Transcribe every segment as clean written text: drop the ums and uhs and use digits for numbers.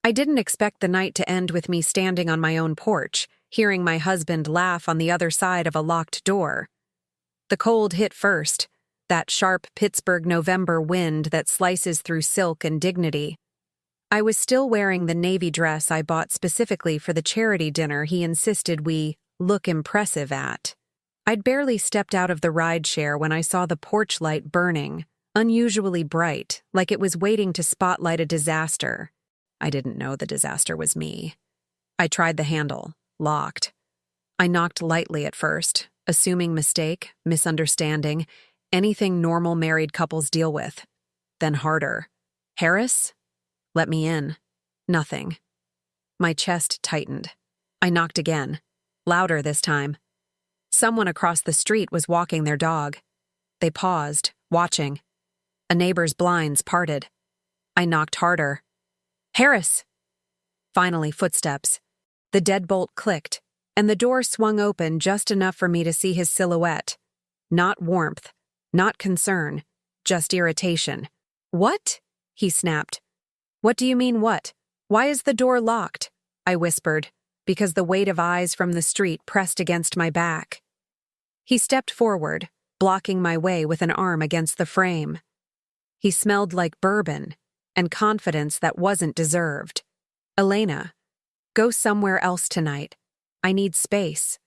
I didn't expect the night to end with me standing on my own porch, hearing my husband laugh on the other side of a locked door. The cold hit first, that sharp Pittsburgh November wind that slices through silk and dignity. I was still wearing the navy dress I bought specifically for the charity dinner he insisted we look impressive at. I'd barely stepped out of the rideshare when I saw the porch light burning, unusually bright, like it was waiting to spotlight a disaster. I didn't know the disaster was me. I tried the handle, locked. I knocked lightly at first, assuming mistake, misunderstanding, anything normal married couples deal with. Then harder. Harris? Let me in. Nothing. My chest tightened. I knocked again, louder this time. Someone across the street was walking their dog. They paused, watching. A neighbor's blinds parted. I knocked harder. Harris! Finally, footsteps. The deadbolt clicked, and the door swung open just enough for me to see his silhouette. Not warmth, not concern, just irritation. What? He snapped. What do you mean what? Why is the door locked? I whispered, because the weight of eyes from the street pressed against my back. He stepped forward, blocking my way with an arm against the frame. He smelled like bourbon, and confidence that wasn't deserved. Elena, go somewhere else tonight. I need space.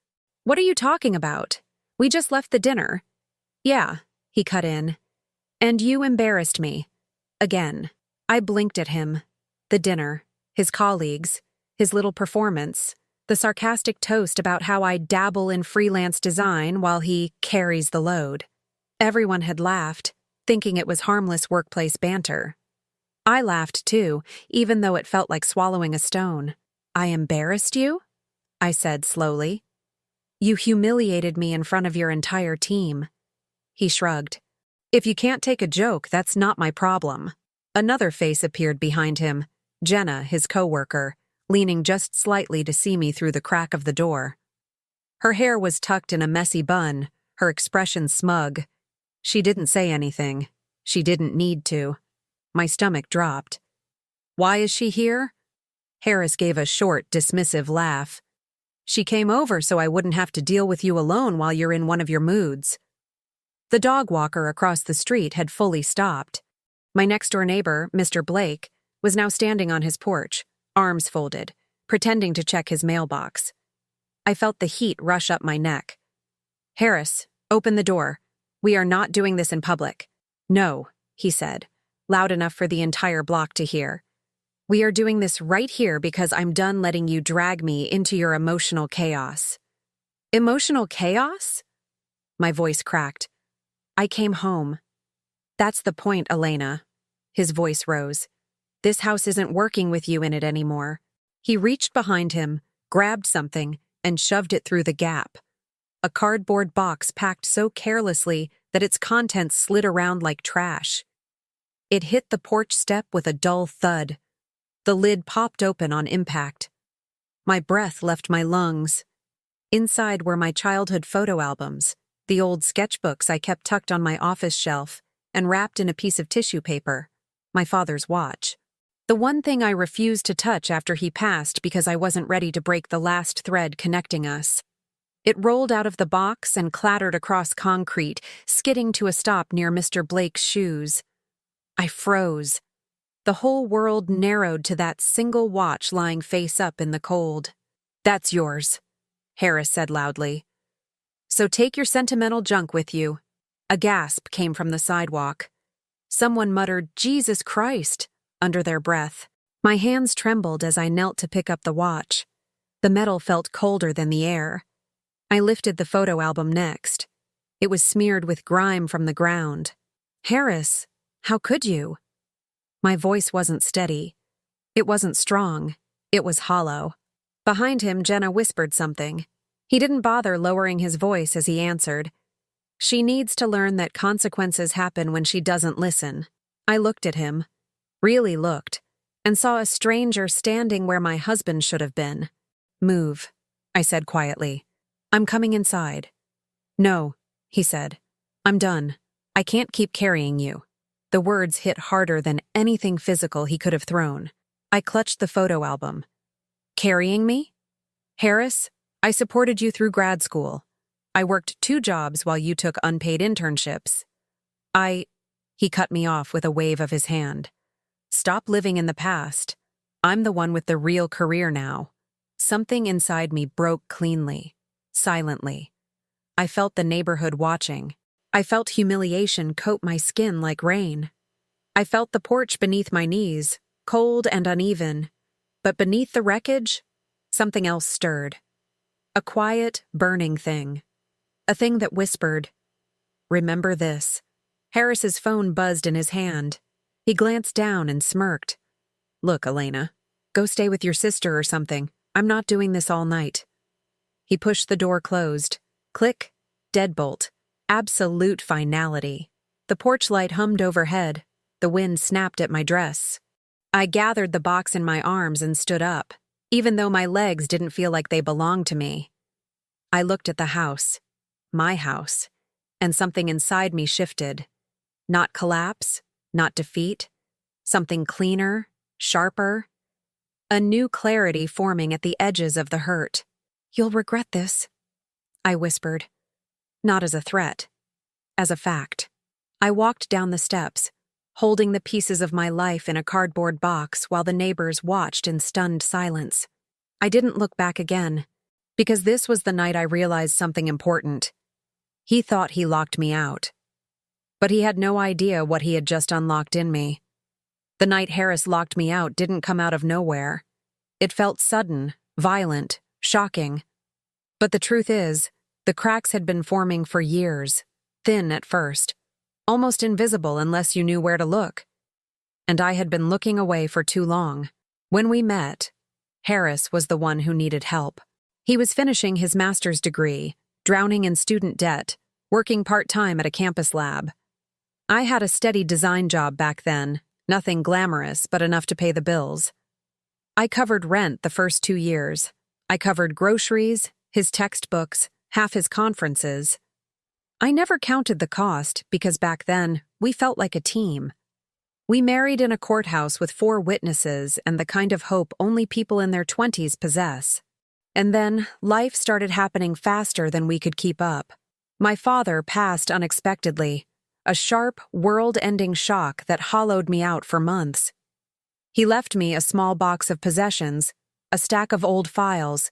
What are you talking about? We just left the dinner. Yeah, he cut in. And you embarrassed me. Again. I blinked at him. The dinner, his colleagues, his little performance, the sarcastic toast about how I dabble in freelance design while he carries the load. Everyone had laughed, thinking it was harmless workplace banter. I laughed too, even though it felt like swallowing a stone. I embarrassed you? I said slowly. You humiliated me in front of your entire team. He shrugged. If you can't take a joke, that's not my problem. Another face appeared behind him, Jenna, his coworker, leaning just slightly to see me through the crack of the door. Her hair was tucked in a messy bun, her expression smug. She didn't say anything. She didn't need to. My stomach dropped. Why is she here? Harris gave a short, dismissive laugh. She came over so I wouldn't have to deal with you alone while you're in one of your moods. The dog walker across the street had fully stopped. My next-door neighbor, Mr. Blake, was now standing on his porch, arms folded, pretending to check his mailbox. I felt the heat rush up my neck. Harris, open the door. We are not doing this in public. No, he said, loud enough for the entire block to hear. We are doing this right here because I'm done letting you drag me into your emotional chaos. Emotional chaos? My voice cracked. I came home. That's the point, Elena. His voice rose. This house isn't working with you in it anymore. He reached behind him, grabbed something, and shoved it through the gap. A cardboard box packed so carelessly that its contents slid around like trash. It hit the porch step with a dull thud. The lid popped open on impact. My breath left my lungs. Inside were my childhood photo albums, the old sketchbooks I kept tucked on my office shelf and wrapped in a piece of tissue paper, my father's watch. The one thing I refused to touch after he passed because I wasn't ready to break the last thread connecting us. It rolled out of the box and clattered across concrete, skidding to a stop near Mr. Blake's shoes. I froze. The whole world narrowed to that single watch lying face up in the cold. That's yours, Harris said loudly. So take your sentimental junk with you. A gasp came from the sidewalk. Someone muttered, Jesus Christ, under their breath. My hands trembled as I knelt to pick up the watch. The metal felt colder than the air. I lifted the photo album next. It was smeared with grime from the ground. Harris, how could you? My voice wasn't steady. It wasn't strong. It was hollow. Behind him, Jenna whispered something. He didn't bother lowering his voice as he answered. She needs to learn that consequences happen when she doesn't listen. I looked at him, really looked, and saw a stranger standing where my husband should have been. Move, I said quietly. I'm coming inside. No, he said. I'm done. I can't keep carrying you. The words hit harder than anything physical he could have thrown. I clutched the photo album. Carrying me? Harris, I supported you through grad school. I worked 2 jobs while you took unpaid internships. He cut me off with a wave of his hand. Stop living in the past. I'm the one with the real career now. Something inside me broke cleanly, silently. I felt the neighborhood watching. I felt humiliation coat my skin like rain. I felt the porch beneath my knees, cold and uneven. But beneath the wreckage, something else stirred. A quiet, burning thing. A thing that whispered, "Remember this." Harris's phone buzzed in his hand. He glanced down and smirked. "Look, Elena, go stay with your sister or something. I'm not doing this all night." He pushed the door closed. Click, deadbolt. Absolute finality. The porch light hummed overhead. The wind snapped at my dress. I gathered the box in my arms and stood up, even though my legs didn't feel like they belonged to me. I looked at the house, my house, and something inside me shifted. Not collapse, not defeat, something cleaner, sharper. A new clarity forming at the edges of the hurt. "You'll regret this," I whispered. Not as a threat, as a fact. I walked down the steps, holding the pieces of my life in a cardboard box while the neighbors watched in stunned silence. I didn't look back again, because this was the night I realized something important. He thought he locked me out. But he had no idea what he had just unlocked in me. The night Harris locked me out didn't come out of nowhere. It felt sudden, violent, shocking. But the truth is, the cracks had been forming for years, thin at first, almost invisible unless you knew where to look. And I had been looking away for too long. When we met, Harris was the one who needed help. He was finishing his master's degree, drowning in student debt, working part-time at a campus lab. I had a steady design job back then, nothing glamorous but enough to pay the bills. I covered rent the first 2 years. I covered groceries, his textbooks, half his conferences. I never counted the cost because back then, we felt like a team. We married in a courthouse with 4 witnesses and the kind of hope only people in their 20s possess. And then, life started happening faster than we could keep up. My father passed unexpectedly, a sharp, world-ending shock that hollowed me out for months. He left me a small box of possessions, a stack of old files,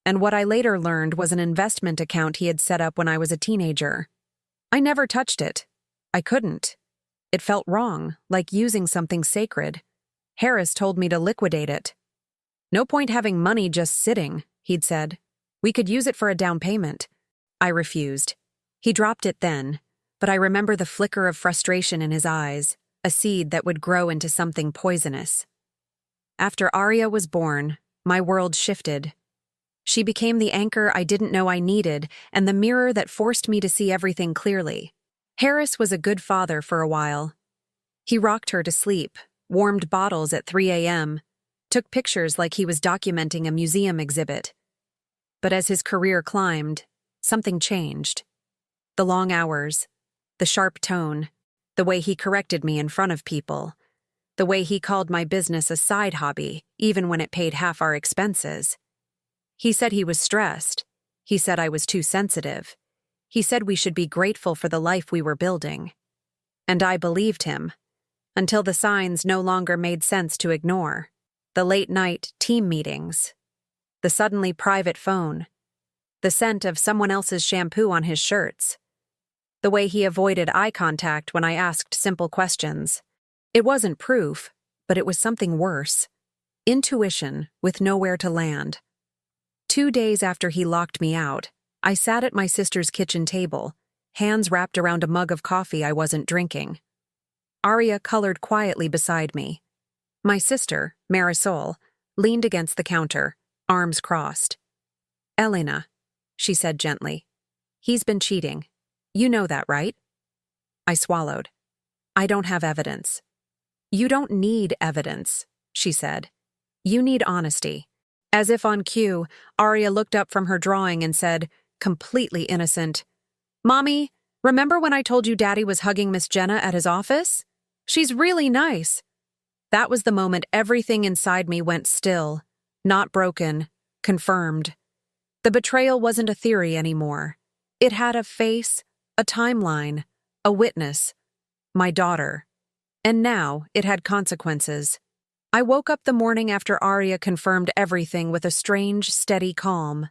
and what I later learned was an investment account he had set up when I was a teenager. I never touched it. I couldn't. It felt wrong, like using something sacred. Harris told me to liquidate it. "No point having money just sitting," he'd said. "We could use it for a down payment." I refused. He dropped it then, but I remember the flicker of frustration in his eyes, a seed that would grow into something poisonous. After Arya was born, my world shifted. She became the anchor I didn't know I needed and the mirror that forced me to see everything clearly. Harris was a good father for a while. He rocked her to sleep, warmed bottles at 3 a.m., took pictures like he was documenting a museum exhibit. But as his career climbed, something changed. The long hours, the sharp tone, the way he corrected me in front of people, the way he called my business a side hobby, even when it paid half our expenses. He said he was stressed. He said I was too sensitive. He said we should be grateful for the life we were building. And I believed him, until the signs no longer made sense to ignore. The late-night team meetings, the suddenly private phone, the scent of someone else's shampoo on his shirts, the way he avoided eye contact when I asked simple questions. It wasn't proof, but it was something worse. Intuition with nowhere to land. 2 days after he locked me out, I sat at my sister's kitchen table, hands wrapped around a mug of coffee I wasn't drinking. Arya colored quietly beside me. My sister, Marisol, leaned against the counter, arms crossed. "Elena," she said gently, "he's been cheating. You know that, right?" I swallowed. "I don't have evidence." "You don't need evidence," she said. "You need honesty." As if on cue, Arya looked up from her drawing and said, completely innocent, "Mommy, remember when I told you Daddy was hugging Miss Jenna at his office? She's really nice." That was the moment everything inside me went still, not broken, confirmed. The betrayal wasn't a theory anymore. It had a face, a timeline, a witness, my daughter. And now it had consequences. I woke up the morning after Arya confirmed everything with a strange, steady calm.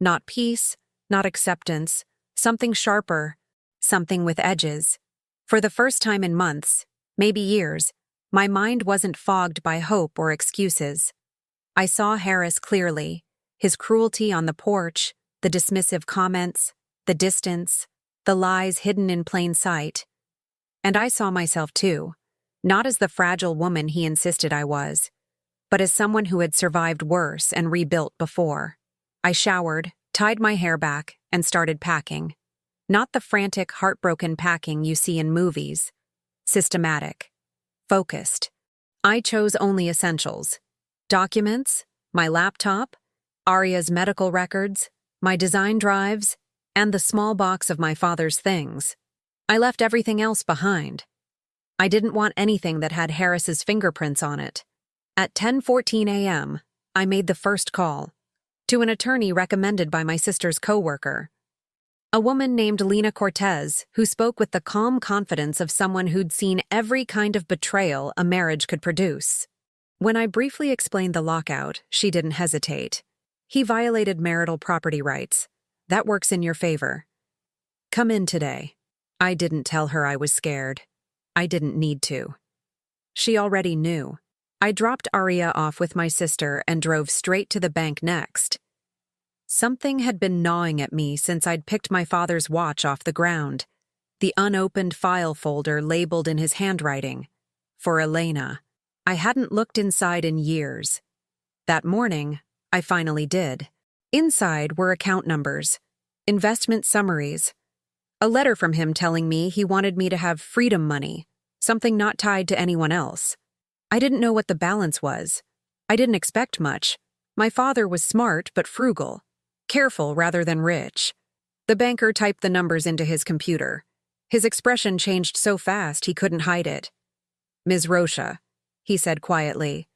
Not peace, not acceptance, something sharper, something with edges. For the first time in months, maybe years, my mind wasn't fogged by hope or excuses. I saw Harris clearly, his cruelty on the porch, the dismissive comments, the distance, the lies hidden in plain sight. And I saw myself too, not as the fragile woman he insisted I was, but as someone who had survived worse and rebuilt before. I showered, tied my hair back, and started packing. Not the frantic, heartbroken packing you see in movies. Systematic. Focused. I chose only essentials. Documents, my laptop, Arya's medical records, my design drives, and the small box of my father's things. I left everything else behind. I didn't want anything that had Harris's fingerprints on it. At 10:14 a.m., I made the first call. To an attorney recommended by my sister's coworker. A woman named Lena Cortez, who spoke with the calm confidence of someone who'd seen every kind of betrayal a marriage could produce. When I briefly explained the lockout, she didn't hesitate. He violated marital property rights. That works in your favor. Come in today. I didn't tell her I was scared. I didn't need to. She already knew. I dropped Arya off with my sister and drove straight to the bank next. Something had been gnawing at me since I'd picked my father's watch off the ground. The unopened file folder labeled in his handwriting. For Elena. I hadn't looked inside in years. That morning, I finally did. Inside were account numbers, investment summaries, a letter from him telling me he wanted me to have freedom money, something not tied to anyone else. I didn't know what the balance was. I didn't expect much. My father was smart but frugal. Careful rather than rich. The banker typed the numbers into his computer. His expression changed so fast he couldn't hide it. "Ms. Rocha," he said quietly,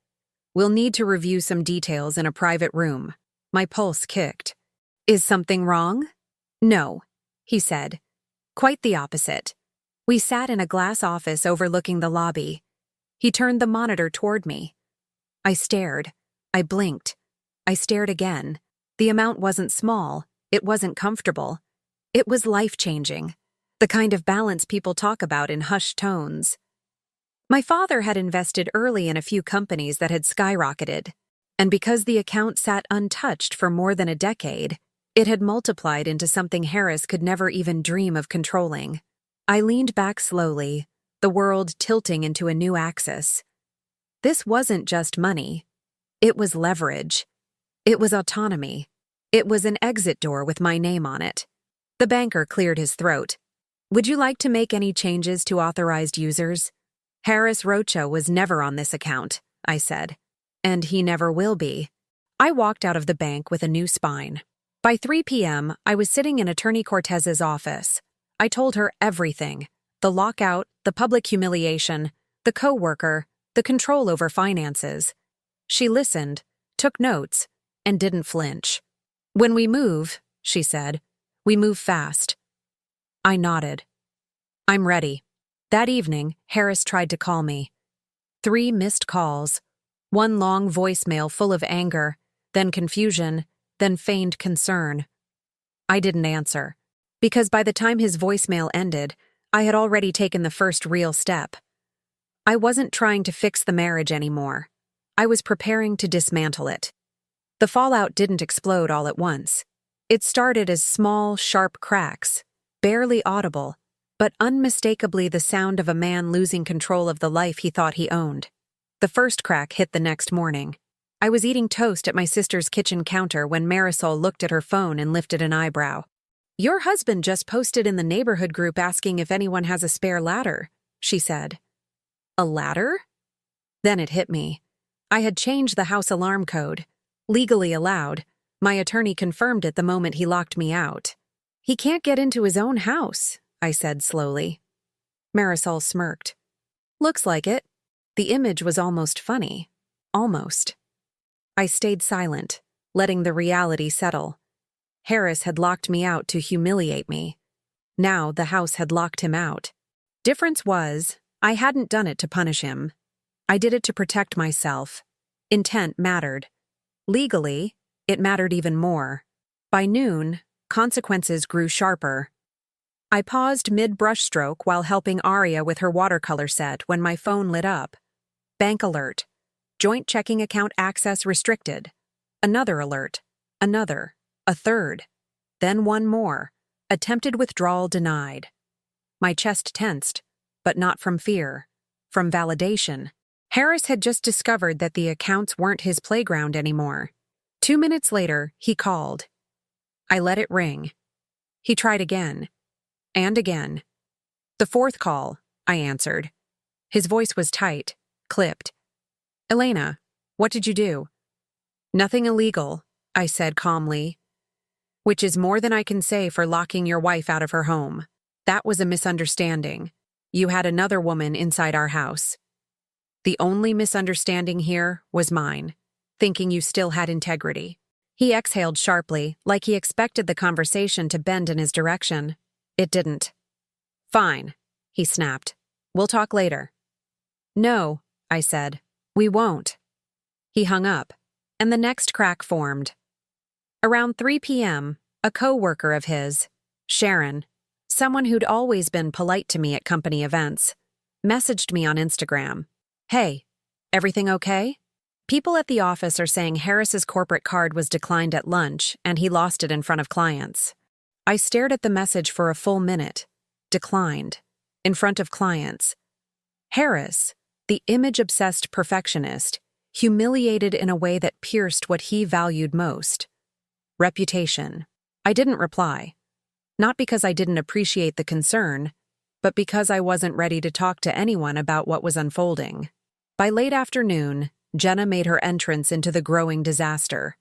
"we'll need to review some details in a private room." My pulse kicked. "Is something wrong?" "No," he said. Quite the opposite. We sat in a glass office overlooking the lobby. He turned the monitor toward me. I stared. I blinked. I stared again. The amount wasn't small. It wasn't comfortable. It was life-changing. The kind of balance people talk about in hushed tones. My father had invested early in a few companies that had skyrocketed, and because the account sat untouched for more than a decade, it had multiplied into something Harris could never even dream of controlling. I leaned back slowly, the world tilting into a new axis. This wasn't just money. It was leverage. It was autonomy. It was an exit door with my name on it. The banker cleared his throat. "Would you like to make any changes to authorized users?" "Harris Rocha was never on this account," I said. "And he never will be." I walked out of the bank with a new spine. By 3 p.m., I was sitting in Attorney Cortez's office. I told her everything. The lockout, the public humiliation, the coworker, the control over finances. She listened, took notes, and didn't flinch. "When we move," she said, "we move fast." I nodded. "I'm ready." That evening, Harris tried to call me. 3 missed calls. One long voicemail full of anger, then confusion, then feigned concern. I didn't answer, because by the time his voicemail ended, I had already taken the first real step. I wasn't trying to fix the marriage anymore. I was preparing to dismantle it. The fallout didn't explode all at once. It started as small, sharp cracks, barely audible, but unmistakably the sound of a man losing control of the life he thought he owned. The first crack hit the next morning. I was eating toast at my sister's kitchen counter when Marisol looked at her phone and lifted an eyebrow. "Your husband just posted in the neighborhood group asking if anyone has a spare ladder," she said. "A ladder?" Then it hit me. I had changed the house alarm code. Legally allowed. My attorney confirmed it the moment he locked me out. "He can't get into his own house," I said slowly. Marisol smirked. "Looks like it." The image was almost funny. Almost. I stayed silent, letting the reality settle. Harris had locked me out to humiliate me. Now the house had locked him out. Difference was, I hadn't done it to punish him. I did it to protect myself. Intent mattered. Legally, it mattered even more. By noon, consequences grew sharper. I paused mid-brushstroke while helping Aria with her watercolor set when my phone lit up. Bank alert. Joint checking account access restricted. Another alert. Another. A third. Then one more. Attempted withdrawal denied. My chest tensed, but not from fear. From validation. Harris had just discovered that the accounts weren't his playground anymore. 2 minutes later, he called. I let it ring. He tried again. And again. The fourth call, I answered. His voice was tight, clipped. Elena, what did you do? Nothing illegal, I said calmly. Which is more than I can say for locking your wife out of her home. That was a misunderstanding. You had another woman inside our house. The only misunderstanding here was mine, thinking you still had integrity. He exhaled sharply, like he expected the conversation to bend in his direction. It didn't. Fine, he snapped. We'll talk later. No, I said. We won't. He hung up, and the next crack formed. Around 3 p.m., a co-worker of his, Sharon, someone who'd always been polite to me at company events, messaged me on Instagram. Hey, everything okay? People at the office are saying Harris's corporate card was declined at lunch and he lost it in front of clients. I stared at the message for a full minute. Declined. In front of clients. Harris, the image-obsessed perfectionist, humiliated in a way that pierced what he valued most. Reputation. I didn't reply. Not because I didn't appreciate the concern, but because I wasn't ready to talk to anyone about what was unfolding. By late afternoon, Jenna made her entrance into the growing disaster.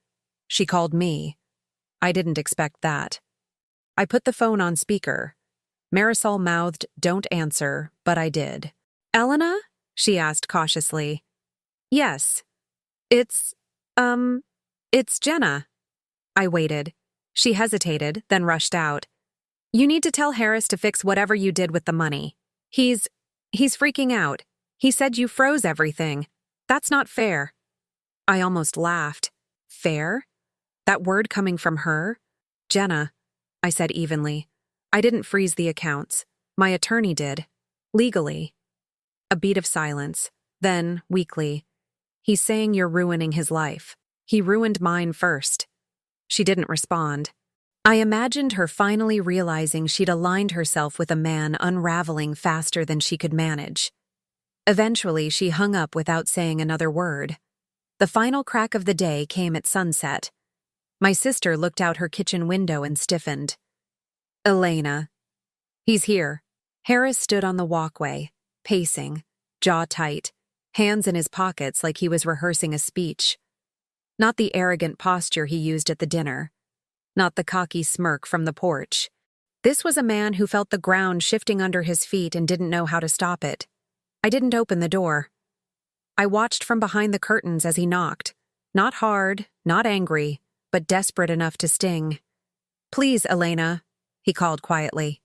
She called me. I didn't expect that. I put the phone on speaker. Marisol mouthed, "Don't answer," but I did. Elena? She asked cautiously. Yes. It's Jenna. I waited. She hesitated, then rushed out. You need to tell Harris to fix whatever you did with the money. He's freaking out. He said you froze everything. That's not fair. I almost laughed. Fair? That word coming from her? Jenna, I said evenly. I didn't freeze the accounts. My attorney did. Legally. A beat of silence. Then, weakly, he's saying you're ruining his life. He ruined mine first. She didn't respond. I imagined her finally realizing she'd aligned herself with a man unraveling faster than she could manage. Eventually, she hung up without saying another word. The final crack of the day came at sunset. My sister looked out her kitchen window and stiffened. Elena. He's here. Harris stood on the walkway, pacing, jaw tight, hands in his pockets like he was rehearsing a speech. Not the arrogant posture he used at the dinner. Not the cocky smirk from the porch. This was a man who felt the ground shifting under his feet and didn't know how to stop it. I didn't open the door. I watched from behind the curtains as he knocked. Not hard, not angry, but desperate enough to sting. Please, Elena, he called quietly.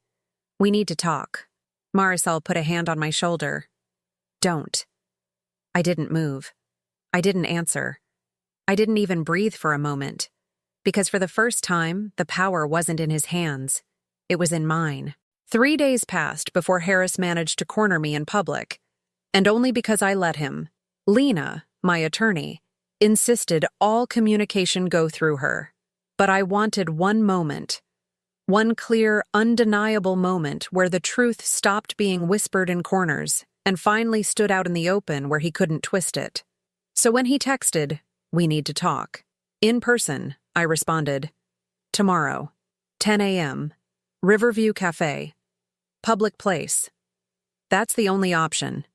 We need to talk. Marisol put a hand on my shoulder. Don't. I didn't move. I didn't answer. I didn't even breathe for a moment. Because for the first time, the power wasn't in his hands. It was in mine. 3 days passed before Harris managed to corner me in public. And only because I let him. Lena, my attorney, insisted all communication go through her. But I wanted one moment. One clear, undeniable moment where the truth stopped being whispered in corners and finally stood out in the open where he couldn't twist it. So when he texted, "We need to talk." In person, I responded. Tomorrow, 10 a.m., Riverview Cafe. Public place. That's the only option.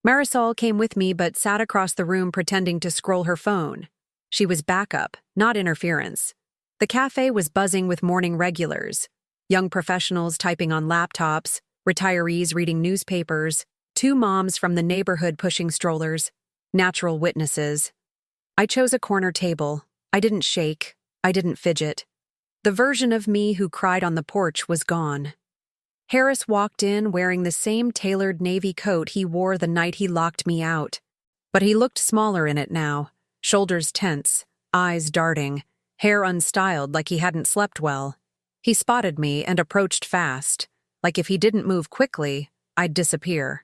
Marisol came with me but sat across the room pretending to scroll her phone. She was backup, not interference. The cafe was buzzing with morning regulars. Young professionals typing on laptops, retirees reading newspapers, Two moms from the neighborhood pushing strollers, natural witnesses. I chose a corner table. I didn't shake. I didn't fidget. The version of me who cried on the porch was gone. Harris walked in wearing the same tailored navy coat he wore the night he locked me out. But he looked smaller in it now, shoulders tense, eyes darting, hair unstyled like he hadn't slept well. He spotted me and approached fast, like if he didn't move quickly, I'd disappear.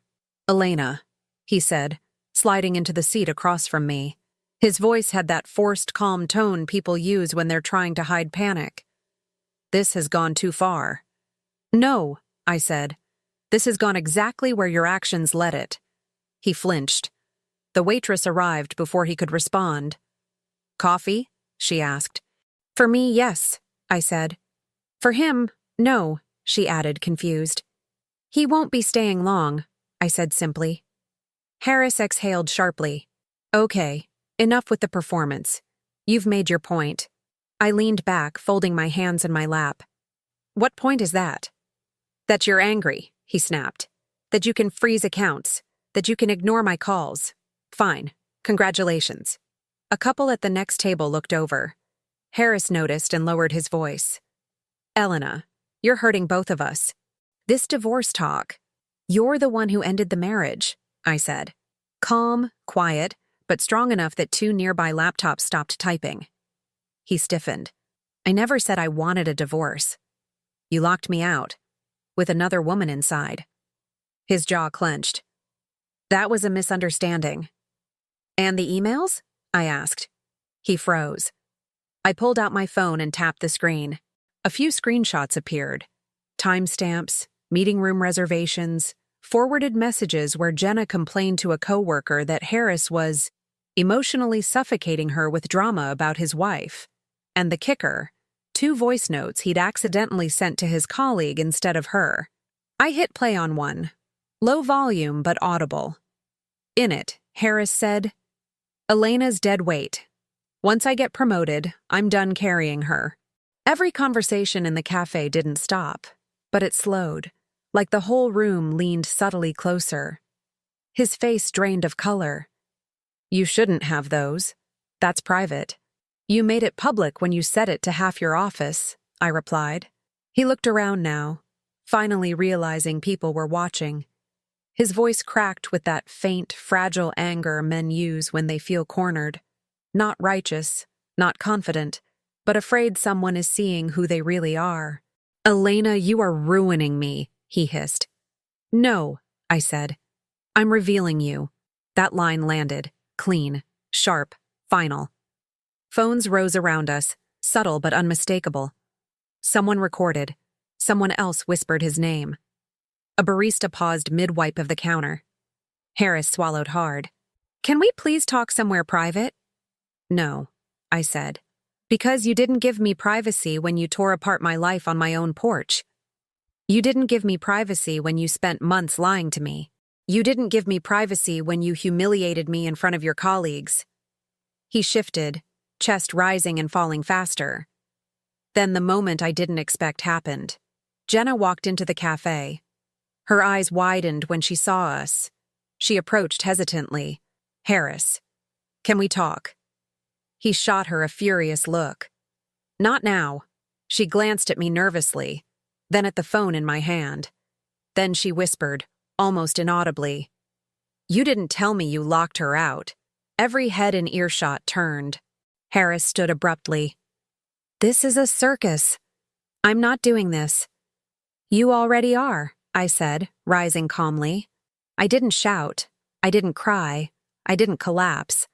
"Elena," he said, sliding into the seat across from me. His voice had that forced calm tone people use when they're trying to hide panic. "This has gone too far." "No," I said. "This has gone exactly where your actions led it." He flinched. The waitress arrived before he could respond. "Coffee?" she asked. "For me, yes," I said. "For him, no," she added, confused. "He won't be staying long," I said simply. Harris exhaled sharply. "Okay, enough with the performance. You've made your point." I leaned back, folding my hands in my lap. "What point is that?" "That you're angry," he snapped. "That you can freeze accounts. That you can ignore my calls. Fine. Congratulations." A couple at the next table looked over. Harris noticed and lowered his voice. "Elena, you're hurting both of us. This divorce talk. You're the one who ended the marriage," I said. Calm, quiet, but strong enough that two nearby laptops stopped typing. He stiffened. "I never said I wanted a divorce. You locked me out, with another woman inside." His jaw clenched. "That was a misunderstanding." "And the emails?" I asked. He froze. I pulled out my phone and tapped the screen. A few screenshots appeared. Timestamps, meeting room reservations, forwarded messages where Jenna complained to a coworker that Harris was emotionally suffocating her with drama about his wife. And the kicker, 2 voice notes he'd accidentally sent to his colleague instead of her. I hit play on one. Low volume but audible. In it, Harris said, "Elena's dead weight. Once I get promoted, I'm done carrying her." Every conversation in the cafe didn't stop, but it slowed, like the whole room leaned subtly closer. His face drained of color. "You shouldn't have those. That's private." "You made it public when you said it to half your office," I replied. He looked around now, finally realizing people were watching. His voice cracked with that faint, fragile anger men use when they feel cornered. Not righteous, not confident, but afraid someone is seeing who they really are. "Elena, you are ruining me," he hissed. "No," I said. "I'm revealing you." That line landed, clean, sharp, final. Phones rose around us, subtle but unmistakable. Someone recorded. Someone else whispered his name. A barista paused mid-wipe of the counter. Harris swallowed hard. "Can we please talk somewhere private?" "No," I said. "Because you didn't give me privacy when you tore apart my life on my own porch. You didn't give me privacy when you spent months lying to me. You didn't give me privacy when you humiliated me in front of your colleagues." He shifted, chest rising and falling faster. Then the moment I didn't expect happened. Jenna walked into the cafe. Her eyes widened when she saw us. She approached hesitantly. "Harris, can we talk?" He shot her a furious look. "Not now." She glanced at me nervously, then at the phone in my hand. Then she whispered, almost inaudibly, "You didn't tell me you locked her out." Every head in earshot turned. Harris stood abruptly. "This is a circus. I'm not doing this." "You already are," I said, rising calmly. I didn't shout. I didn't cry. I didn't collapse.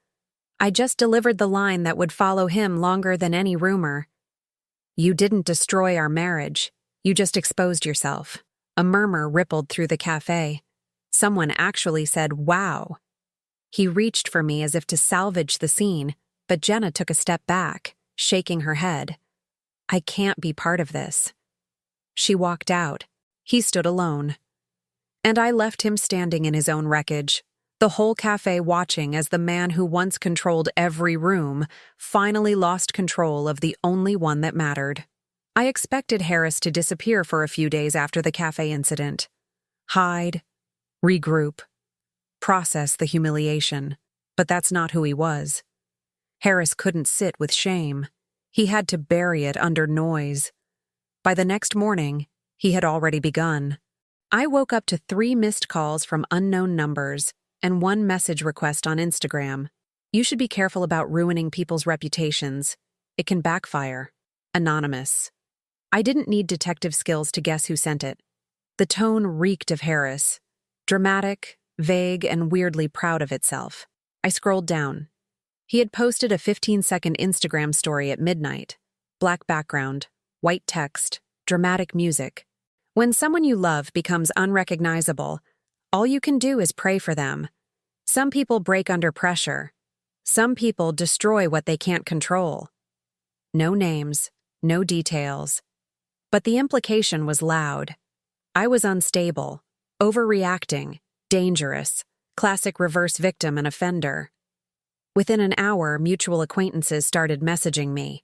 I just delivered the line that would follow him longer than any rumor. "You didn't destroy our marriage. You just exposed yourself." A murmur rippled through the cafe. Someone actually said, "Wow." He reached for me as if to salvage the scene, but Jenna took a step back, shaking her head. "I can't be part of this." She walked out. He stood alone. And I left him standing in his own wreckage, the whole cafe watching as the man who once controlled every room finally lost control of the only one that mattered. I expected Harris to disappear for a few days after the cafe incident. Hide, regroup, process the humiliation. But that's not who he was. Harris couldn't sit with shame. He had to bury it under noise. By the next morning, he had already begun. I woke up to 3 missed calls from unknown numbers and 1 message request on Instagram. You should be careful about ruining people's reputations. It can backfire. Anonymous. I didn't need detective skills to guess who sent it. The tone reeked of Harris. Dramatic, vague, and weirdly proud of itself. I scrolled down. He had posted a 15-second Instagram story at midnight. Black background, white text, dramatic music. When someone you love becomes unrecognizable, all you can do is pray for them. Some people break under pressure. Some people destroy what they can't control. No names, no details. But the implication was loud. I was unstable, overreacting, dangerous, classic reverse victim and offender. Within an hour, mutual acquaintances started messaging me.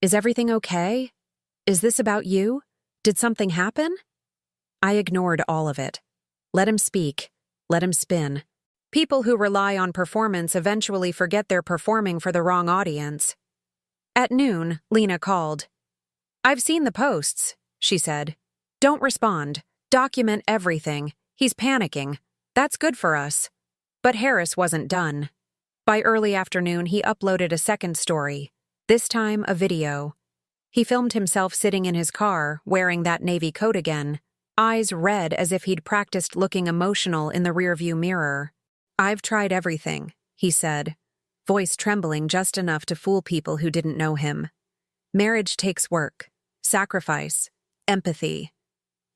Is everything okay? Is this about you? Did something happen? I ignored all of it. Let him speak. Let him spin. People who rely on performance eventually forget they're performing for the wrong audience. At noon, Lena called. I've seen the posts, she said. Don't respond. Document everything. He's panicking. That's good for us. But Harris wasn't done. By early afternoon, he uploaded a second story, this time a video. He filmed himself sitting in his car, wearing that navy coat again, eyes red as if he'd practiced looking emotional in the rearview mirror. I've tried everything, he said, voice trembling just enough to fool people who didn't know him. Marriage takes work, sacrifice, empathy.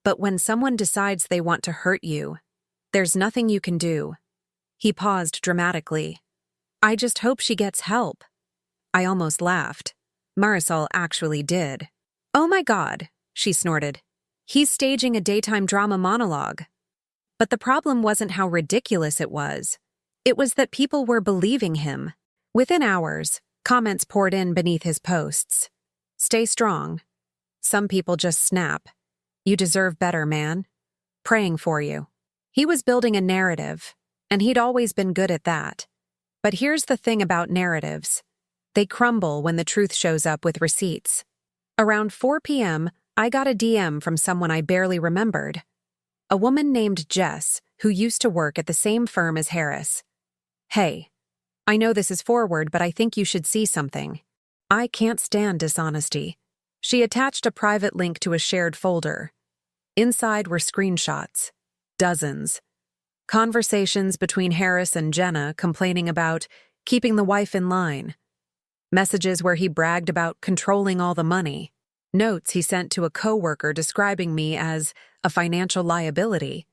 But when someone decides they want to hurt you, there's nothing you can do. He paused dramatically. I just hope she gets help. I almost laughed. Marisol actually did. Oh my God, she snorted. He's staging a daytime drama monologue. But the problem wasn't how ridiculous it was. It was that people were believing him. Within hours, comments poured in beneath his posts. Stay strong. Some people just snap. You deserve better, man. Praying for you. He was building a narrative, and he'd always been good at that. But here's the thing about narratives. They crumble when the truth shows up with receipts. Around 4 p.m., I got a DM from someone I barely remembered. A woman named Jess, who used to work at the same firm as Harris. Hey, I know this is forward, but I think you should see something. I can't stand dishonesty. She attached a private link to a shared folder. Inside were screenshots. Dozens. Conversations between Harris and Jenna complaining about keeping the wife in line. Messages where he bragged about controlling all the money. Notes he sent to a coworker describing me as a financial liability.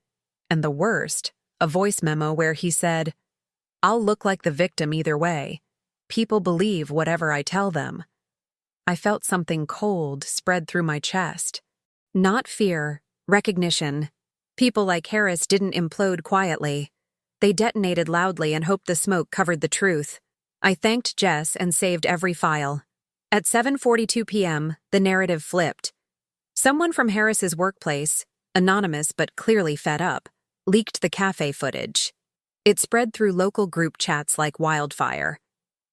And the worst, a voice memo where he said, I'll look like the victim either way. People believe whatever I tell them. I felt something cold spread through my chest. Not fear, recognition. People like Harris didn't implode quietly. They detonated loudly and hoped the smoke covered the truth. I thanked Jess and saved every file. At 7:42 p.m., the narrative flipped. Someone from Harris's workplace, anonymous but clearly fed up, leaked the cafe footage. It spread through local group chats like wildfire.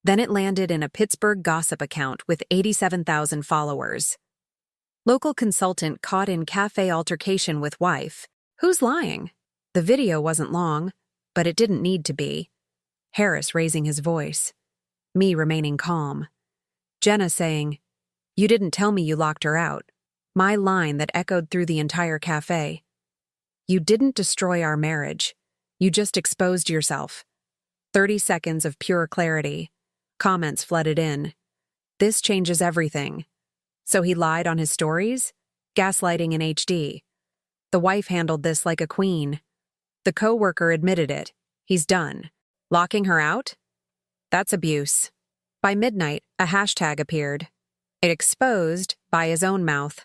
Then it landed in a Pittsburgh gossip account with 87,000 followers. Local consultant caught in cafe altercation with wife. Who's lying? The video wasn't long, but it didn't need to be. Harris raising his voice. Me remaining calm. Jenna saying, You didn't tell me you locked her out. My line that echoed through the entire cafe. You didn't destroy our marriage. You just exposed yourself. 30 seconds of pure clarity. Comments flooded in. This changes everything. So he lied on his stories? Gaslighting in HD. The wife handled this like a queen. The coworker admitted it. He's done. Locking her out? That's abuse. By midnight, a hashtag appeared. It exposed by his own mouth.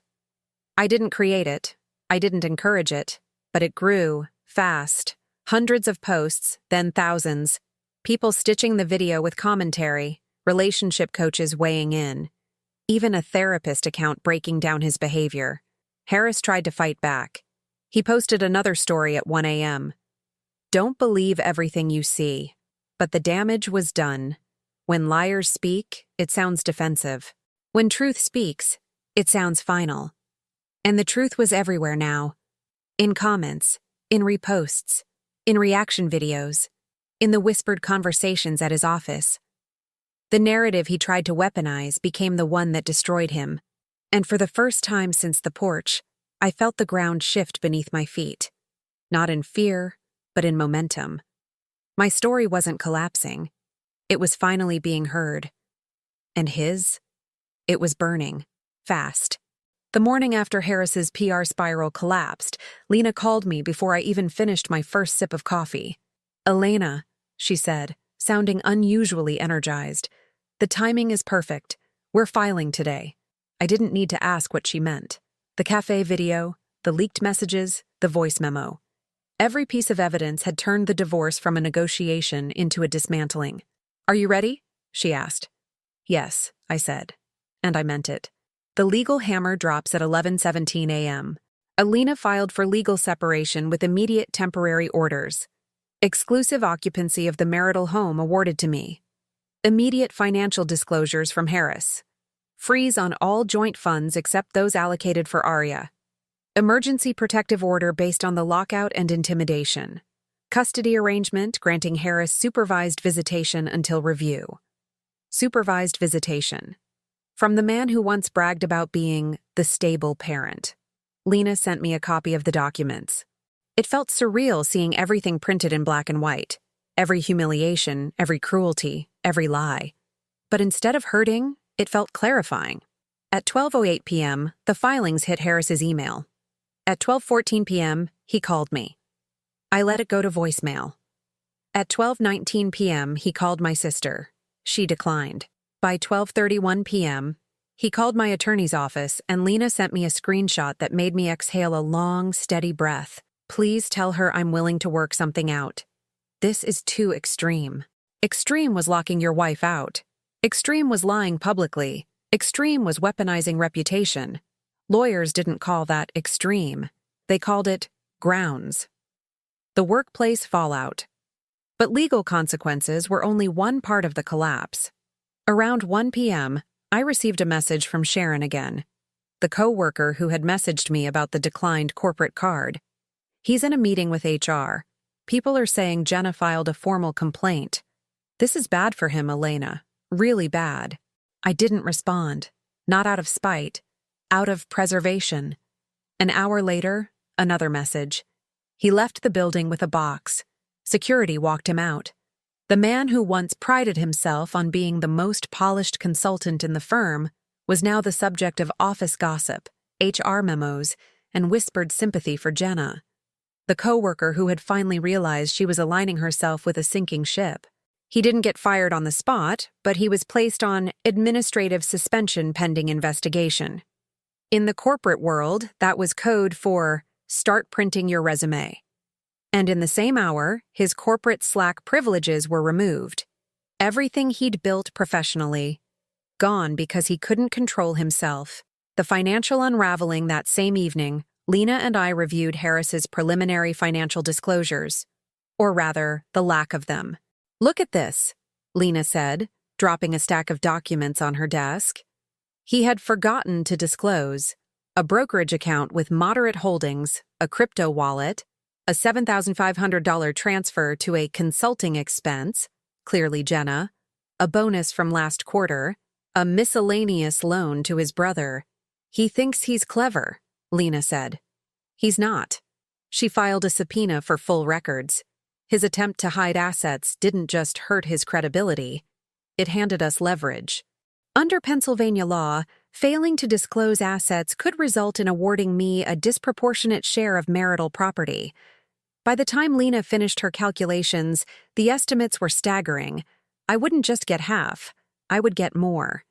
I didn't create it. I didn't encourage it. But it grew, fast. Hundreds of posts, then thousands. People stitching the video with commentary. Relationship coaches weighing in. Even a therapist account breaking down his behavior. Harris tried to fight back. He posted another story at 1 a.m. Don't believe everything you see. But the damage was done. When liars speak, it sounds defensive. When truth speaks, it sounds final. And the truth was everywhere now. In comments, in reposts, in reaction videos, in the whispered conversations at his office. The narrative he tried to weaponize became the one that destroyed him. And for the first time since the porch, I felt the ground shift beneath my feet. Not in fear, but in momentum. My story wasn't collapsing. It was finally being heard. And his? It was burning. Fast. The morning after Harris's PR spiral collapsed, Lena called me before I even finished my first sip of coffee. "Elena," she said, sounding unusually energized. "The timing is perfect. We're filing today." I didn't need to ask what she meant. The cafe video, the leaked messages, the voice memo. Every piece of evidence had turned the divorce from a negotiation into a dismantling. "Are you ready?" she asked. "Yes," I said. And I meant it. The legal hammer drops at 11:17 a.m. Elena filed for legal separation with immediate temporary orders. Exclusive occupancy of the marital home awarded to me. Immediate financial disclosures from Harris. Freeze on all joint funds except those allocated for Arya. Emergency protective order based on the lockout and intimidation. Custody arrangement granting Harris supervised visitation until review. Supervised visitation. From the man who once bragged about being the stable parent. Lena sent me a copy of the documents. It felt surreal seeing everything printed in black and white. Every humiliation, every cruelty, every lie. But instead of hurting, it felt clarifying. At 12:08 p.m., the filings hit Harris's email. At 12:14 p.m., he called me. I let it go to voicemail. At 12:19 p.m., he called my sister. She declined. By 12:31 p.m., he called my attorney's office, and Lena sent me a screenshot that made me exhale a long, steady breath. "Please tell her I'm willing to work something out. This is too extreme." Extreme was locking your wife out. Extreme was lying publicly. Extreme was weaponizing reputation. Lawyers didn't call that extreme. They called it grounds. The workplace fallout. But legal consequences were only one part of the collapse. Around 1 p.m., I received a message from Sharon again, the co-worker who had messaged me about the declined corporate card. "He's in a meeting with HR. People are saying Jenna filed a formal complaint. This is bad for him, Elena. Really bad." I didn't respond. Not out of spite. Out of preservation. An hour later, another message. He left the building with a box. Security walked him out. The man who once prided himself on being the most polished consultant in the firm was now the subject of office gossip, HR memos, and whispered sympathy for Jenna. The coworker who had finally realized she was aligning herself with a sinking ship. He didn't get fired on the spot, but he was placed on administrative suspension pending investigation. In the corporate world, that was code for start printing your resume. And in the same hour, his corporate Slack privileges were removed. Everything he'd built professionally, gone because he couldn't control himself. The financial unraveling that same evening, Lena and I reviewed Harris's preliminary financial disclosures. Or rather, the lack of them. "Look at this," Lena said, dropping a stack of documents on her desk. He had forgotten to disclose a brokerage account with moderate holdings, a crypto wallet, a $7,500 transfer to a consulting expense, clearly Jenna, a bonus from last quarter, a miscellaneous loan to his brother. "He thinks he's clever," Lena said. "He's not." She filed a subpoena for full records. His attempt to hide assets didn't just hurt his credibility, it handed us leverage. Under Pennsylvania law, failing to disclose assets could result in awarding me a disproportionate share of marital property. By the time Lena finished her calculations, the estimates were staggering. I wouldn't just get half, I would get more.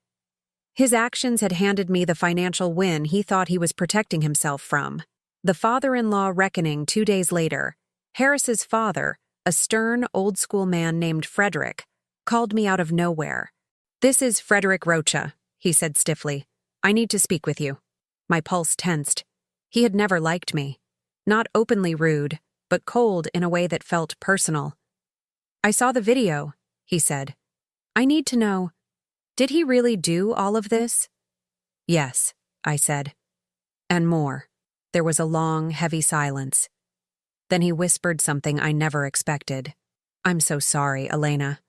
His actions had handed me the financial win he thought he was protecting himself from. The father-in-law reckoning 2 days later. Harris's father, a stern, old-school man named Frederick, called me out of nowhere. "This is Frederick Rocha," he said stiffly. "I need to speak with you." My pulse tensed. He had never liked me. Not openly rude, but cold in a way that felt personal. "I saw the video," he said. "I need to know, did he really do all of this?" "Yes," I said. "And more." There was a long, heavy silence. Then he whispered something I never expected. "I'm so sorry, Elena."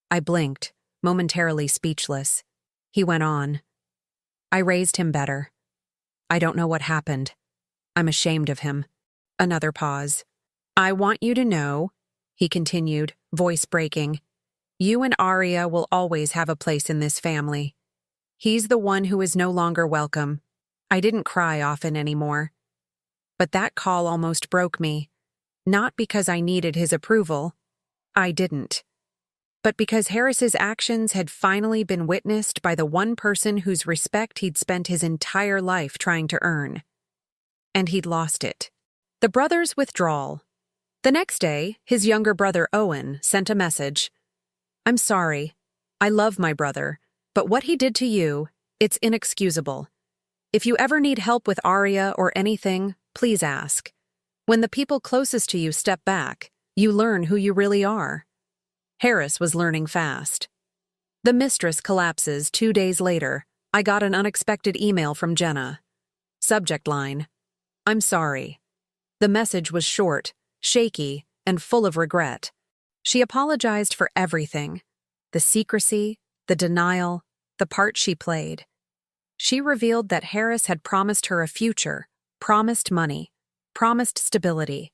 I blinked, momentarily speechless. He went on. "I raised him better. I don't know what happened. I'm ashamed of him." Another pause. "I want you to know," he continued, voice breaking, "you and Arya will always have a place in this family. He's the one who is no longer welcome." I didn't cry often anymore. But that call almost broke me. Not because I needed his approval. I didn't. But because Harris's actions had finally been witnessed by the one person whose respect he'd spent his entire life trying to earn. And he'd lost it. The brothers' withdrawal. The next day, his younger brother Owen sent a message. "I'm sorry. I love my brother, but what he did to you, it's inexcusable. If you ever need help with Arya or anything, please ask. When the people closest to you step back, you learn who you really are." Harris was learning fast. The mistress collapses 2 days later. I got an unexpected email from Jenna. Subject line: "I'm sorry." The message was short, shaky, and full of regret. She apologized for everything: the secrecy, the denial, the part she played. She revealed that Harris had promised her a future, promised money, promised stability.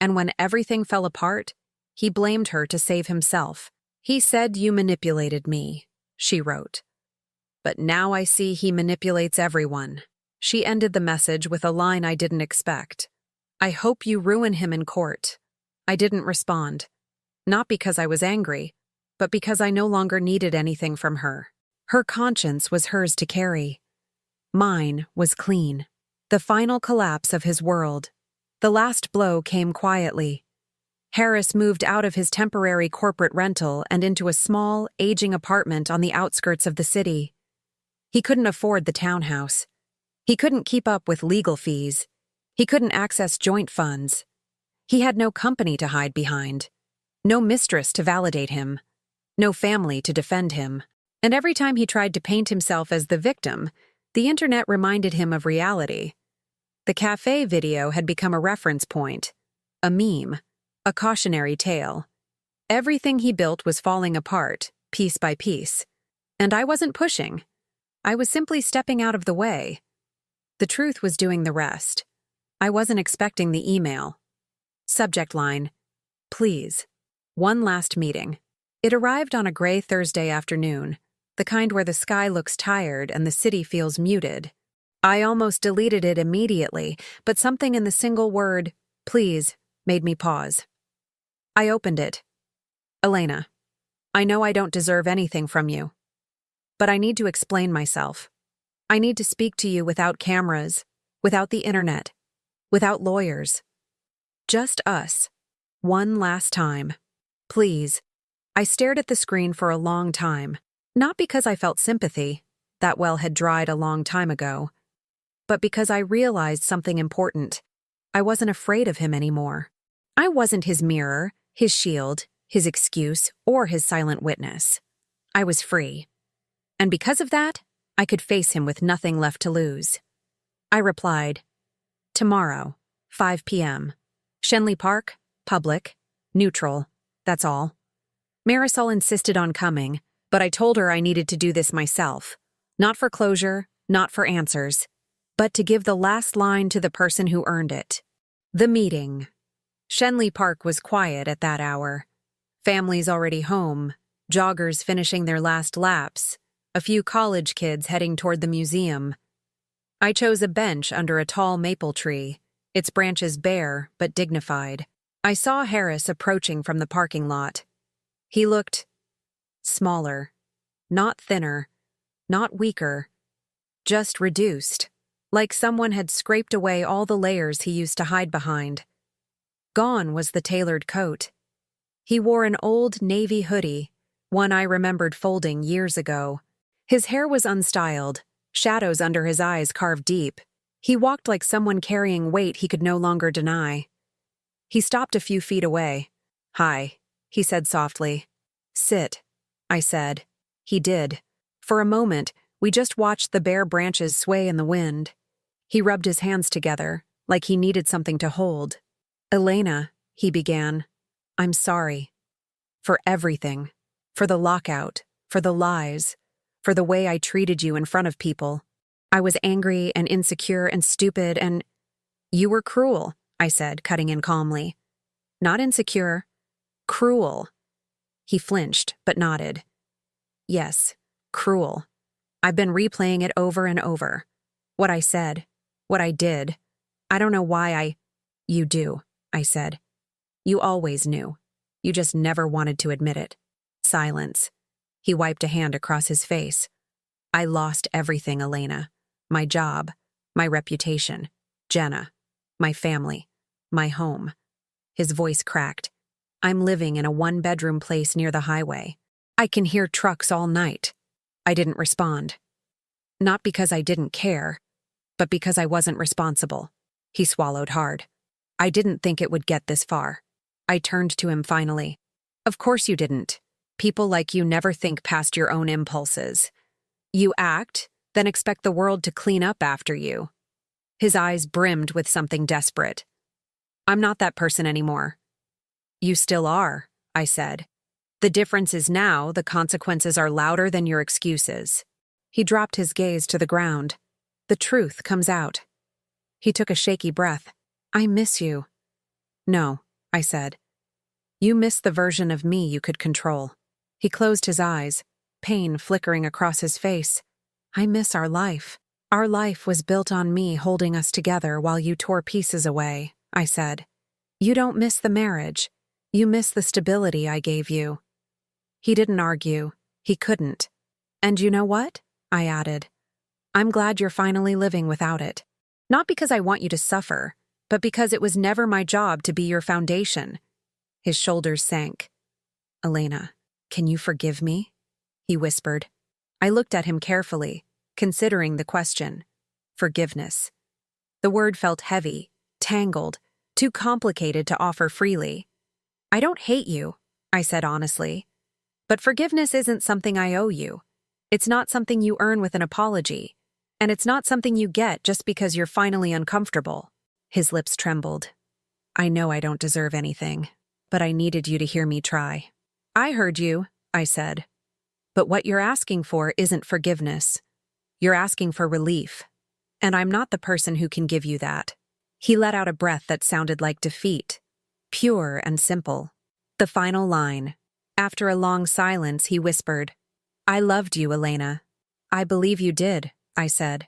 And when everything fell apart, he blamed her to save himself. "He said you manipulated me," she wrote. "But now I see he manipulates everyone." She ended the message with a line I didn't expect. "I hope you ruin him in court." I didn't respond. Not because I was angry, but because I no longer needed anything from her. Her conscience was hers to carry. Mine was clean. The final collapse of his world. The last blow came quietly. Harris moved out of his temporary corporate rental and into a small, aging apartment on the outskirts of the city. He couldn't afford the townhouse. He couldn't keep up with legal fees. He couldn't access joint funds. He had no company to hide behind. No mistress to validate him. No family to defend him. And every time he tried to paint himself as the victim, the internet reminded him of reality. The cafe video had become a reference point, a meme, a cautionary tale. Everything he built was falling apart, piece by piece. And I wasn't pushing. I was simply stepping out of the way. The truth was doing the rest. I wasn't expecting the email. Subject line: "Please. One last meeting." It arrived on a gray Thursday afternoon, the kind where the sky looks tired and the city feels muted. I almost deleted it immediately, but something in the single word, "please," made me pause. I opened it. "Elena, I know I don't deserve anything from you, but I need to explain myself. I need to speak to you without cameras, without the internet, without lawyers. Just us. One last time. Please." I stared at the screen for a long time, not because I felt sympathy, that well had dried a long time ago, but because I realized something important. I wasn't afraid of him anymore. I wasn't his mirror, his shield, his excuse, or his silent witness. I was free. And because of that, I could face him with nothing left to lose. I replied, "Tomorrow, 5 p.m. Shenley Park, public, neutral, that's all." Marisol insisted on coming, but I told her I needed to do this myself. Not for closure, not for answers, but to give the last line to the person who earned it. The meeting. Shenley Park was quiet at that hour. Families already home, joggers finishing their last laps, a few college kids heading toward the museum. I chose a bench under a tall maple tree, its branches bare but dignified. I saw Harris approaching from the parking lot. He looked smaller, not thinner, not weaker, just reduced, like someone had scraped away all the layers he used to hide behind. Gone was the tailored coat. He wore an old navy hoodie, one I remembered folding years ago. His hair was unstyled, shadows under his eyes carved deep. He walked like someone carrying weight he could no longer deny. He stopped a few feet away. "Hi," he said softly. "Sit," I said. He did. For a moment, we just watched the bare branches sway in the wind. He rubbed his hands together, like he needed something to hold. "Elena," he began, "I'm sorry. For everything. For the lockout. For the lies. For the way I treated you in front of people. I was angry and insecure and stupid and—" "You were cruel," I said, cutting in calmly. "Not insecure. Cruel." He flinched, but nodded. "Yes, cruel. I've been replaying it over and over. What I said. What I did. I don't know why I—" "You do," I said. "You always knew. You just never wanted to admit it." Silence. He wiped a hand across his face. "I lost everything, Elena. My job. My reputation. Jenna. My family. My home." His voice cracked. "I'm living in a one-bedroom place near the highway. I can hear trucks all night." I didn't respond. Not because I didn't care, but because I wasn't responsible. He swallowed hard. "I didn't think it would get this far." I turned to him finally. "Of course you didn't. People like you never think past your own impulses. You act, then expect the world to clean up after you." His eyes brimmed with something desperate. "I'm not that person anymore." "You still are," I said. "The difference is now the consequences are louder than your excuses." He dropped his gaze to the ground. The truth comes out. He took a shaky breath. "I miss you." "No," I said. "You miss the version of me you could control." He closed his eyes, pain flickering across his face. "I miss our life. Our life was built on me holding us together while you tore pieces away," I said. "You don't miss the marriage. You miss the stability I gave you." He didn't argue. He couldn't. "And you know what?" I added. "I'm glad you're finally living without it. Not because I want you to suffer, but because it was never my job to be your foundation." His shoulders sank. "Elena, can you forgive me?" he whispered. I looked at him carefully, considering the question. Forgiveness. The word felt heavy, tangled, too complicated to offer freely. "I don't hate you," I said honestly. "But forgiveness isn't something I owe you. It's not something you earn with an apology. And it's not something you get just because you're finally uncomfortable." His lips trembled. "I know I don't deserve anything, but I needed you to hear me try." "I heard you," I said. "But what you're asking for isn't forgiveness. You're asking for relief. And I'm not the person who can give you that." He let out a breath that sounded like defeat, pure and simple. The final line. After a long silence, he whispered, "I loved you, Elena." "I believe you did," I said.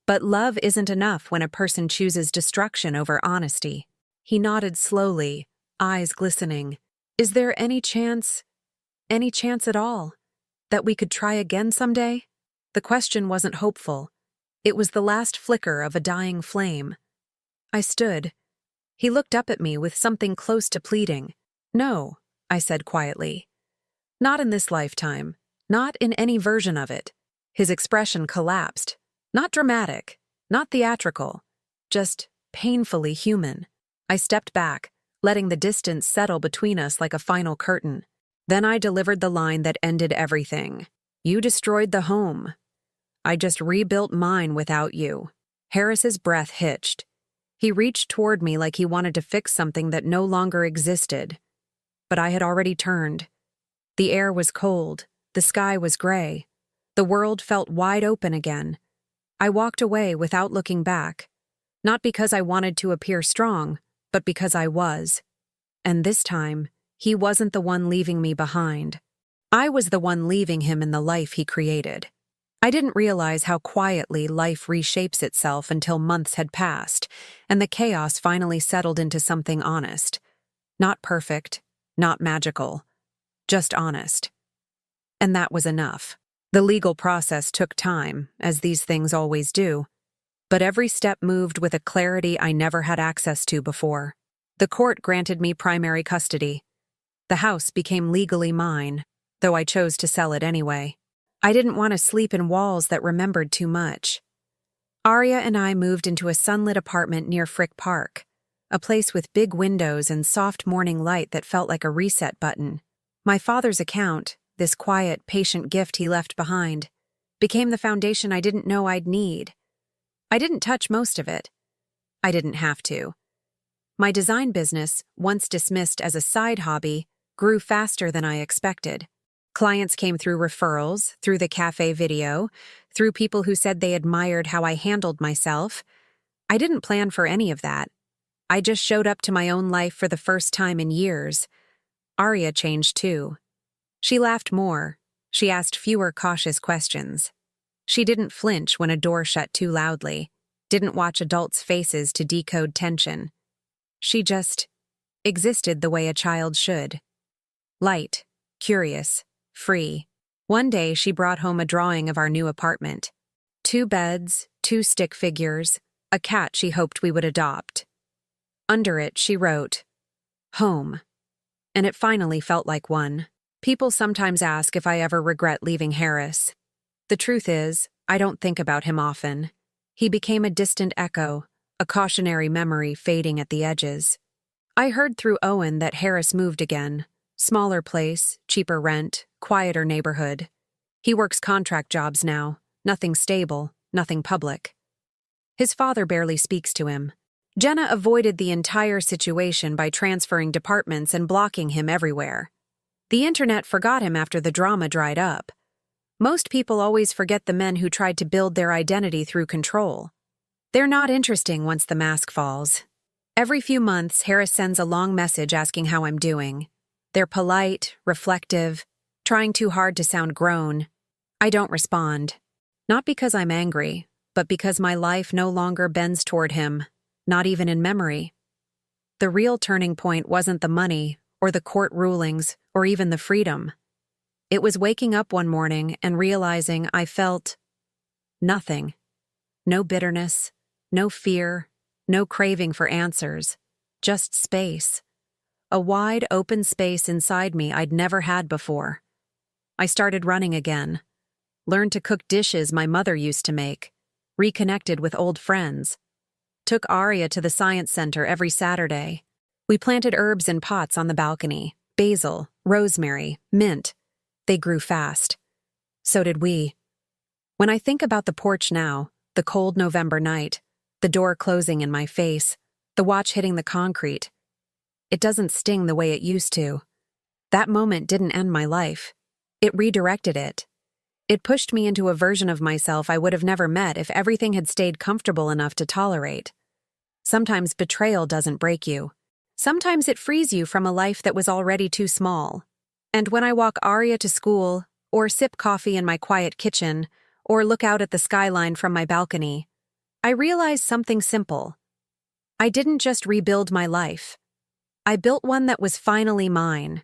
"But love isn't enough when a person chooses destruction over honesty." He nodded slowly, eyes glistening. "Is there any chance at all, that we could try again someday?" The question wasn't hopeful. It was the last flicker of a dying flame. I stood. He looked up at me with something close to pleading. "No," I said quietly. "Not in this lifetime. Not in any version of it." His expression collapsed. Not dramatic, not theatrical, just painfully human. I stepped back, letting the distance settle between us like a final curtain. Then I delivered the line that ended everything. "You destroyed the home. I just rebuilt mine without you." Harris's breath hitched. He reached toward me like he wanted to fix something that no longer existed. But I had already turned. The air was cold. The sky was gray. The world felt wide open again. I walked away without looking back. Not because I wanted to appear strong, but because I was. And this time, he wasn't the one leaving me behind. I was the one leaving him in the life he created. I didn't realize how quietly life reshapes itself until months had passed, and the chaos finally settled into something honest. Not perfect, not magical, just honest. And that was enough. The legal process took time, as these things always do. But every step moved with a clarity I never had access to before. The court granted me primary custody. The house became legally mine, though I chose to sell it anyway. I didn't want to sleep in walls that remembered too much. Arya and I moved into a sunlit apartment near Frick Park. a place with big windows and soft morning light that felt like a reset button. My father's account, this quiet, patient gift he left behind, became the foundation I didn't know I'd need. I didn't touch most of it. I didn't have to. My design business, once dismissed as a side hobby, grew faster than I expected. Clients came through referrals, through the cafe video, through people who said they admired how I handled myself. I didn't plan for any of that. I just showed up to my own life for the first time in years. Arya changed too. She laughed more. She asked fewer cautious questions. She didn't flinch when a door shut too loudly, didn't watch adults' faces to decode tension. She just existed the way a child should. Light, curious, free. One day she brought home a drawing of our new apartment. 2 beds, 2 stick figures, a cat she hoped we would adopt. Under it she wrote, "Home." And it finally felt like one. People sometimes ask if I ever regret leaving Harris. The truth is, I don't think about him often. He became a distant echo, a cautionary memory fading at the edges. I heard through Owen that Harris moved again. Smaller place, cheaper rent, quieter neighborhood. He works contract jobs now, nothing stable, nothing public. His father barely speaks to him. Jenna avoided the entire situation by transferring departments and blocking him everywhere. The internet forgot him after the drama dried up. Most people always forget the men who tried to build their identity through control. They're not interesting once the mask falls. Every few months, Harris sends a long message asking how I'm doing. They're polite, reflective, trying too hard to sound grown. I don't respond. Not because I'm angry, but because my life no longer bends toward him, not even in memory. The real turning point wasn't the money, or the court rulings, or even the freedom. It was waking up one morning and realizing I felt nothing. No bitterness, no fear, no craving for answers, just space. A wide open space inside me I'd never had before. I started running again, learned to cook dishes my mother used to make, reconnected with old friends. Took Arya to the science center every Saturday. We planted herbs in pots on the balcony, basil, rosemary, mint. They grew fast. So did we. When I think about the porch now, the cold November night, the door closing in my face, the watch hitting the concrete, it doesn't sting the way it used to. That moment didn't end my life. It redirected it. It pushed me into a version of myself I would have never met if everything had stayed comfortable enough to tolerate. Sometimes betrayal doesn't break you. Sometimes it frees you from a life that was already too small. And when I walk Arya to school, or sip coffee in my quiet kitchen, or look out at the skyline from my balcony, I realize something simple. I didn't just rebuild my life. I built one that was finally mine.